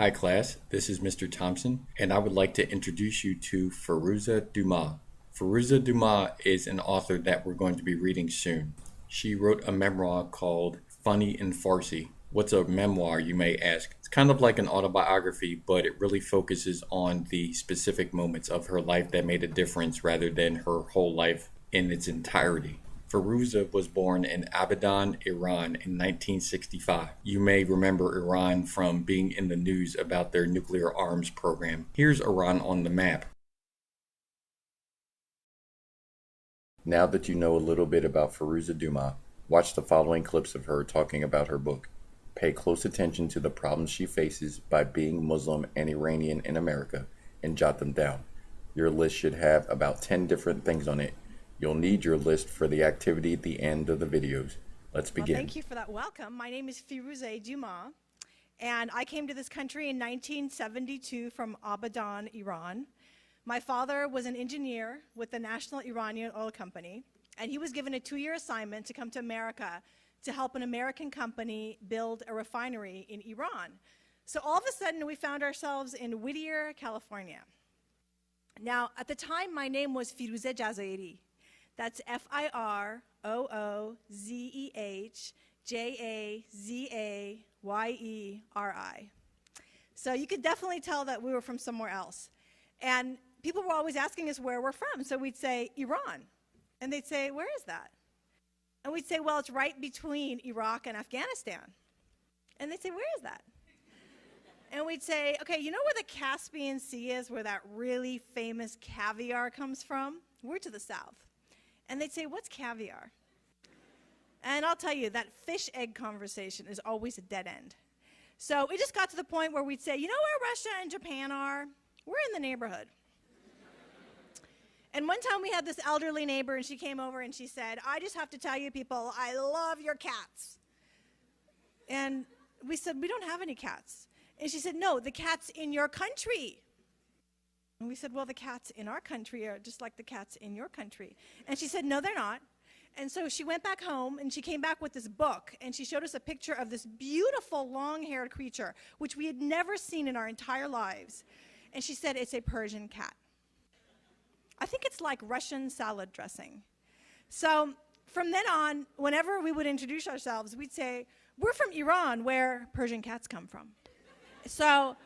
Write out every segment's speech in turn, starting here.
Hi, class. This is Mr. Thompson, and I would like to introduce you to Firuza Dumas. Firuza Dumas is an author that we're going to be reading soon. She wrote a memoir called Funny in Farsi. What's a memoir, you may ask? It's kind of like an autobiography, but it really focuses on the specific moments of her life that made a difference rather than her whole life in its entirety. Firuza was born in Abadan, Iran in 1965. You may remember Iran from being in the news about their nuclear arms program. Here's Iran on the map. Now that you know a little bit about Firuza Dumas, watch the following clips of her talking about her book. Pay close attention to the problems she faces by being Muslim and Iranian in America and jot them down. Your list should have about 10 different things on it. You'll need your list for the activity at the end of the videos. Let's begin. Well, thank you for that welcome. My name is Firuza Dumas, and I came to this country in 1972 from Abadan, Iran. My father was an engineer with the National Iranian Oil Company, and he was given a 2-year assignment to come to America to help an American company build a refinery in Iran. So all of a sudden, we found ourselves in Whittier, California. Now, at the time, my name was Firuze Jazairi. That's Firoozajazayeri. So you could definitely tell that we were from somewhere else. And people were always asking us where we're from. So we'd say, Iran. And they'd say, where is that? And we'd say, well, it's right between Iraq and Afghanistan. And they'd say, where is that? And we'd say, okay, you know where the Caspian Sea is, where that really famous caviar comes from? We're to the south. And they'd say, what's caviar? And I'll tell you, that fish egg conversation is always a dead end. So it just got to the point where we'd say, you know where Russia and Japan are? We're in the neighborhood. And one time we had this elderly neighbor, and she came over and she said, I just have to tell you people, I love your cats. And we said, we don't have any cats. And she said, no, the cats in your country. And we said, well, the cats in our country are just like the cats in your country. And she said, no, they're not. And so she went back home, and she came back with this book, and she showed us a picture of this beautiful long-haired creature, which we had never seen in our entire lives. And she said, it's a Persian cat. I think it's like Russian salad dressing. So from then on, whenever we would introduce ourselves, we'd say, we're from Iran, where Persian cats come from. So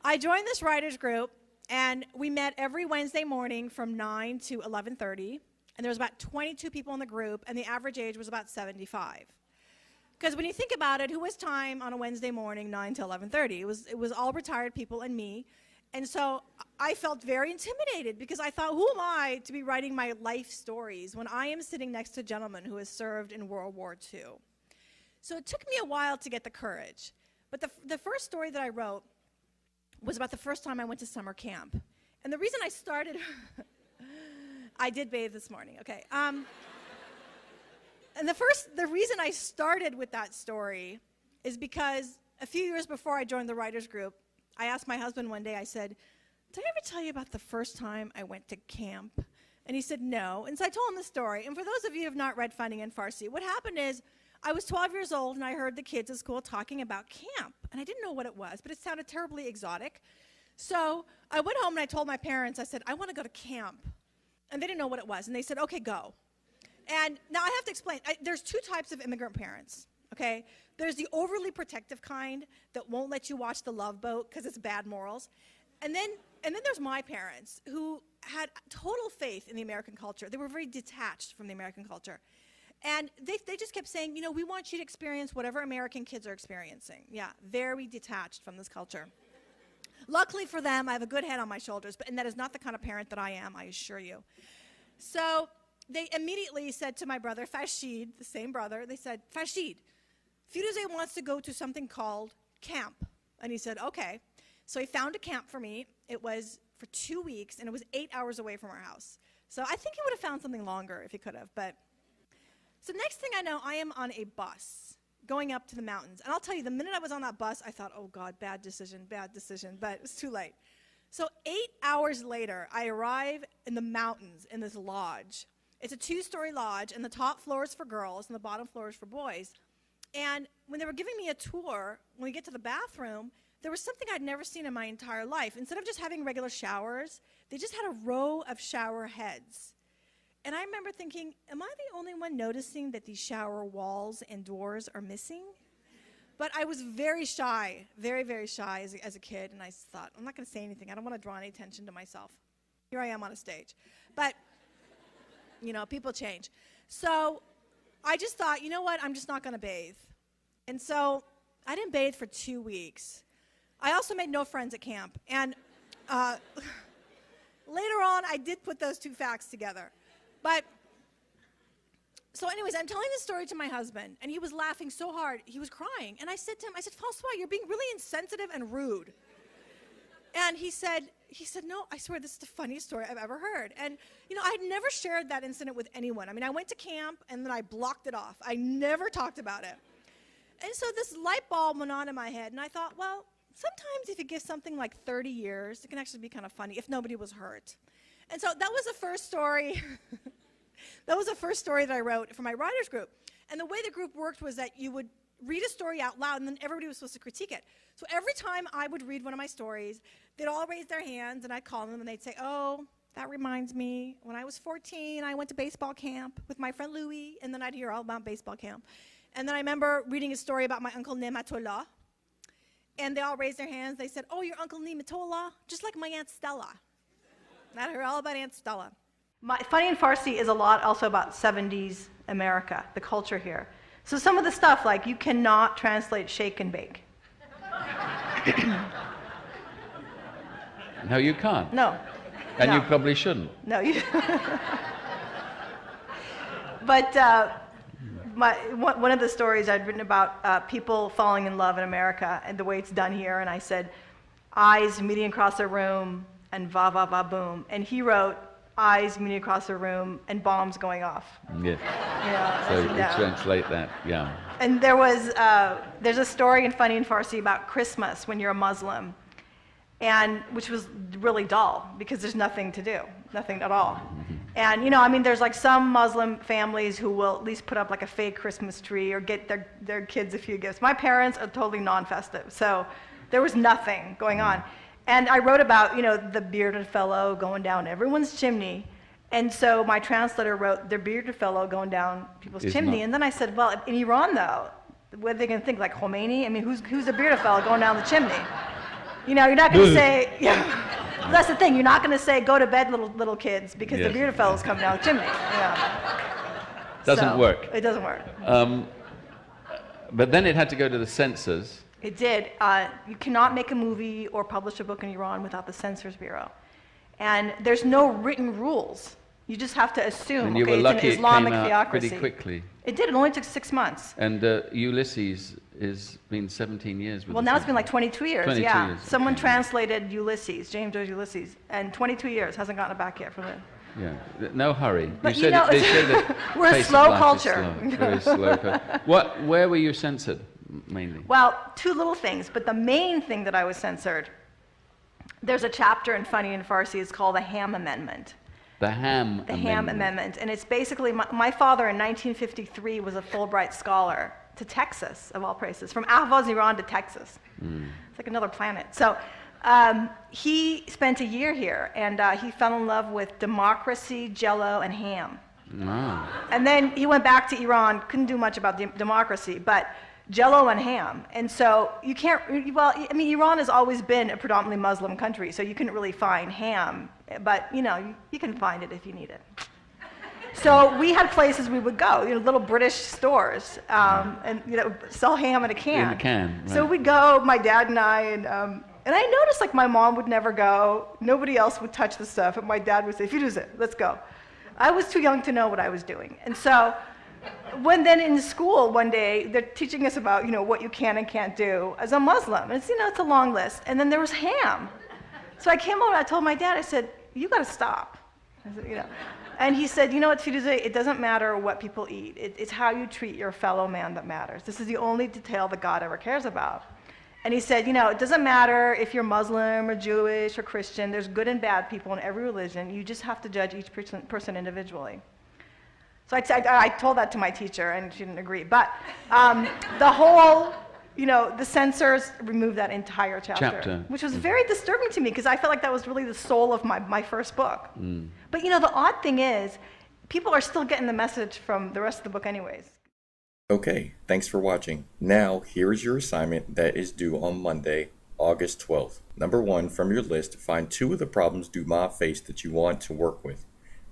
I joined this writers group, and we met every Wednesday morning from 9 to 11:30, and there was about 22 people in the group, and the average age was about 75. Because when you think about it, who has time on a Wednesday morning, 9 to 11:30? It was all retired people and me. And so I felt very intimidated because I thought, who am I to be writing my life stories when I am sitting next to a gentleman who has served in World War II? So it took me a while to get the courage. But the first story that I wrote was about the first time I went to summer camp. And the reason I started, I did bathe this morning, okay. And the reason I started with that story is because a few years before I joined the writers group, I asked my husband one day, I said, did I ever tell you about the first time I went to camp? And he said, no. And so I told him the story. And for those of you who have not read Funny in Farsi, what happened is I was 12 years old, and I heard the kids at school talking about camp. And I didn't know what it was, but it sounded terribly exotic. So I went home, and I told my parents, I said, I want to go to camp. And they didn't know what it was. And they said, okay, go. And now I have to explain. There's two types of immigrant parents, okay? There's the overly protective kind that won't let you watch The Love Boat because it's bad morals. And then there's my parents who had total faith in the American culture. They were very detached from the American culture. And they just kept saying, you know, we want you to experience whatever American kids are experiencing. Yeah, very detached from this culture. Luckily for them, I have a good head on my shoulders, and that is not the kind of parent that I am, I assure you. So they immediately said to my brother, Farshid, the same brother, they said, Farshid, Firuze wants to go to something called camp. And he said, okay. So he found a camp for me. It was for 2 weeks, and it was 8 hours away from our house. So I think he would have found something longer if he could have, but... So next thing I know, I am on a bus going up to the mountains. And I'll tell you, the minute I was on that bus, I thought, oh, God, bad decision, but it was too late. So 8 hours later, I arrive in the mountains in this lodge. It's a 2-story lodge, and the top floor is for girls, and the bottom floor is for boys. And when they were giving me a tour, when we get to the bathroom, there was something I'd never seen in my entire life. Instead of just having regular showers, they just had a row of shower heads. And I remember thinking, am I the only one noticing that these shower walls and doors are missing? But I was very shy, very, very shy as a kid, and I thought, I'm not going to say anything. I don't want to draw any attention to myself. Here I am on a stage. But, people change. So I just thought, you know what, I'm just not going to bathe. And so I didn't bathe for 2 weeks. I also made no friends at camp. And later on, I did put those two facts together. But, so anyways, I'm telling this story to my husband, and he was laughing so hard, he was crying. And I said to him, Francois, you're being really insensitive and rude. And he said, no, I swear, this is the funniest story I've ever heard. And, I'd never shared that incident with anyone. I mean, I went to camp, and then I blocked it off. I never talked about it. And so this light bulb went on in my head, and I thought, well, sometimes if you give something like 30 years, it can actually be kind of funny if nobody was hurt. And so that was the first story. That was the first story that I wrote for my writers group. And the way the group worked was that you would read a story out loud, and then everybody was supposed to critique it. So every time I would read one of my stories, they'd all raise their hands, and I'd call them, and they'd say, oh, that reminds me, when I was 14, I went to baseball camp with my friend Louis, and then I'd hear all about baseball camp. And then I remember reading a story about my uncle Nematola, and they all raised their hands. They said, oh, your uncle Nematola, just like my Aunt Stella. And I heard all about Aunt Stella. Funny in Farsi is a lot also about 70s America, the culture here. So some of the stuff, like you cannot translate shake and bake. No, you can't. No. And no. you probably shouldn't. No, you. But one of the stories I'd written about people falling in love in America and the way it's done here, and I said, eyes meeting across a room and va va va boom, and he wrote eyes meeting across a room and bombs going off. Yeah. So you translate that, yeah. And there's a story in Funny and Farsi about Christmas when you're a Muslim, and which was really dull because there's nothing to do, nothing at all. And there's like some Muslim families who will at least put up like a fake Christmas tree or get their kids a few gifts. My parents are totally non-festive, so there was nothing going on. And I wrote about, the bearded fellow going down everyone's chimney. And so my translator wrote, the bearded fellow going down people's chimney. And then I said, well, in Iran, though, what are they going to think? Like Khomeini? I mean, who's a bearded fellow going down the chimney? You're not going to say, that's the thing. You're not going to say, go to bed, little kids, because the bearded fellow's coming down the chimney. Doesn't work. It doesn't work. But then it had to go to the censors. It did. You cannot make a movie or publish a book in Iran without the Censors Bureau. And there's no written rules. You just have to assume, And you were lucky it's an Islamic it came out theocracy. pretty quickly. It did. It only took 6 months. And Ulysses has been 17 years with Well, now it's been like 22 years. 22 yeah. years, Someone okay. translated Ulysses, James Joyce Ulysses, and 22 years, hasn't gotten it back yet from it. Yeah, no hurry. But you said they say that we're a pace of slow life is culture. slow, very slow. Where were you censored, mainly? Well, two little things, but the main thing that I was censored, there's a chapter in Funny and Farsi, it's called the Ham Amendment. The Ham Amendment. And it's basically, my father in 1953 was a Fulbright scholar to Texas, of all places, from Ahvaz, Iran to Texas. It's like another planet. So he spent a year here, and he fell in love with democracy, Jell-O, and ham. Oh. And then he went back to Iran, couldn't do much about democracy, but Jell-O and ham. And so you can't, Iran has always been a predominantly Muslim country, so you couldn't really find ham, but you can find it if you need it. So we had places we would go, little British stores, and sell ham in a can. In a can, right. So we'd go, my dad and I, and I noticed like my mom would never go, nobody else would touch the stuff, and my dad would say, Firuze, let's go. I was too young to know what I was doing. And so when then in school one day, they're teaching us about, what you can and can't do as a Muslim. And it's, it's a long list. And then there was ham. So I came over and I told my dad, I said, you got to stop. I said, And he said, what, Firuze, it doesn't matter what people eat. It's how you treat your fellow man that matters. This is the only detail that God ever cares about. And he said, it doesn't matter if you're Muslim or Jewish or Christian. There's good and bad people in every religion. You just have to judge each person individually. So I told that to my teacher, and she didn't agree. But the whole the censors removed that entire chapter. Which was very disturbing to me because I felt like that was really the soul of my first book. But the odd thing is, people are still getting the message from the rest of the book anyways. Okay, thanks for watching. Now, here is your assignment that is due on Monday, August 12th. Number 1, from your list, find 2 of the problems Dumas faced that you want to work with.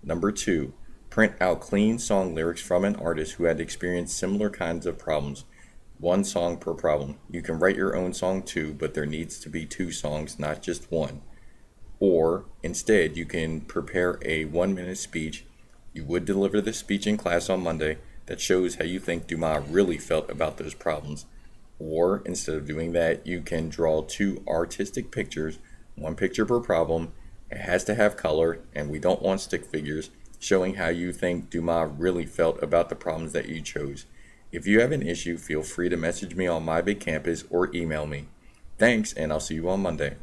Number 2, print out clean song lyrics from an artist who had experienced similar kinds of problems. 1 song per problem. You can write your own song too, but there needs to be 2 songs, not just 1. Or, instead, you can prepare a 1-minute speech. You would deliver this speech in class on Monday that shows how you think Dumas really felt about those problems. Or, instead of doing that, you can draw 2 artistic pictures, 1 picture per problem. It has to have color, and we don't want stick figures, showing how you think Dumas really felt about the problems that you chose. If you have an issue, feel free to message me on My Big Campus or email me. Thanks, and I'll see you on Monday.